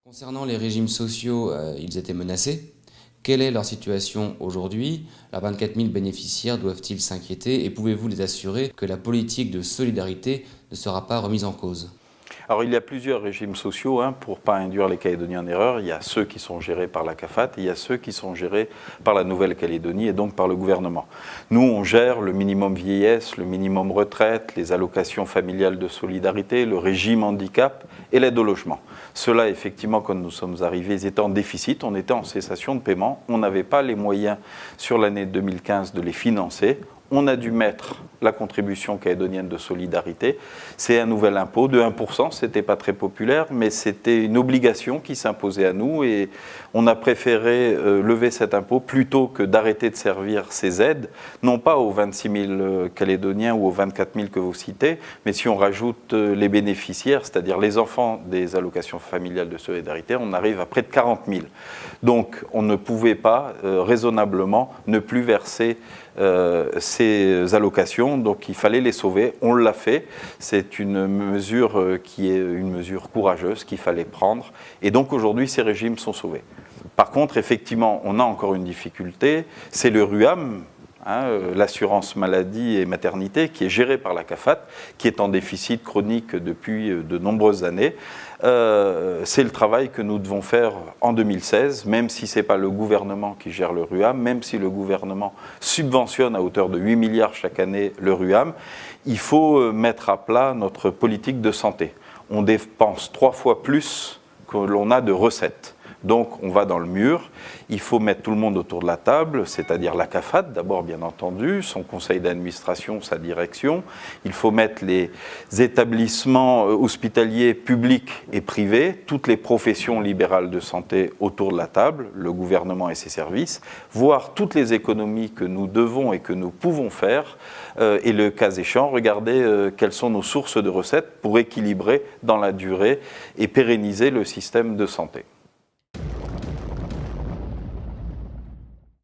Concernant les régimes sociaux, ils étaient menacés. Quelle est leur situation aujourd'hui? Les 24 000 bénéficiaires doivent-ils s'inquiéter et pouvez-vous les assurer que la politique de solidarité ne sera pas remise en cause? Alors il y a plusieurs régimes sociaux, pour ne pas induire les Calédoniens en erreur. Il y a ceux qui sont gérés par la CAFAT et il y a ceux qui sont gérés par la Nouvelle-Calédonie et donc par le gouvernement. Nous, on gère le minimum vieillesse, le minimum retraite, les allocations familiales de solidarité, le régime handicap et l'aide au logement. Ceux-là, effectivement, quand nous sommes arrivés, ils étaient en déficit, on était en cessation de paiement, on n'avait pas les moyens sur l'année 2015 de les financer. On a dû mettre la contribution calédonienne de solidarité. C'est un nouvel impôt de 1%, ce n'était pas très populaire, mais c'était une obligation qui s'imposait à nous et on a préféré lever cet impôt plutôt que d'arrêter de servir ces aides, non pas aux 26 000 Calédoniens ou aux 24 000 que vous citez, mais si on rajoute les bénéficiaires, c'est-à-dire les enfants des allocations familiales de solidarité, on arrive à près de 40 000. Donc on ne pouvait pas raisonnablement ne plus verser ces allocations, donc il fallait les sauver, on l'a fait, c'est une mesure qui est une mesure courageuse qu'il fallait prendre, et donc aujourd'hui ces régimes sont sauvés. Par contre, effectivement, on a encore une difficulté, c'est le RUAM, l'assurance maladie et maternité, qui est gérée par la CAFAT, qui est en déficit chronique depuis de nombreuses années. C'est le travail que nous devons faire en 2016, même si ce n'est pas le gouvernement qui gère le RUAM, même si le gouvernement subventionne à hauteur de 8 milliards chaque année le RUAM, il faut mettre à plat notre politique de santé. On dépense 3 fois plus que l'on a de recettes. Donc on va dans le mur, il faut mettre tout le monde autour de la table, c'est-à-dire la CAFAT d'abord bien entendu, son conseil d'administration, sa direction. Il faut mettre les établissements hospitaliers publics et privés, toutes les professions libérales de santé autour de la table, le gouvernement et ses services, voir toutes les économies que nous devons et que nous pouvons faire et le cas échéant, regarder quelles sont nos sources de recettes pour équilibrer dans la durée et pérenniser le système de santé.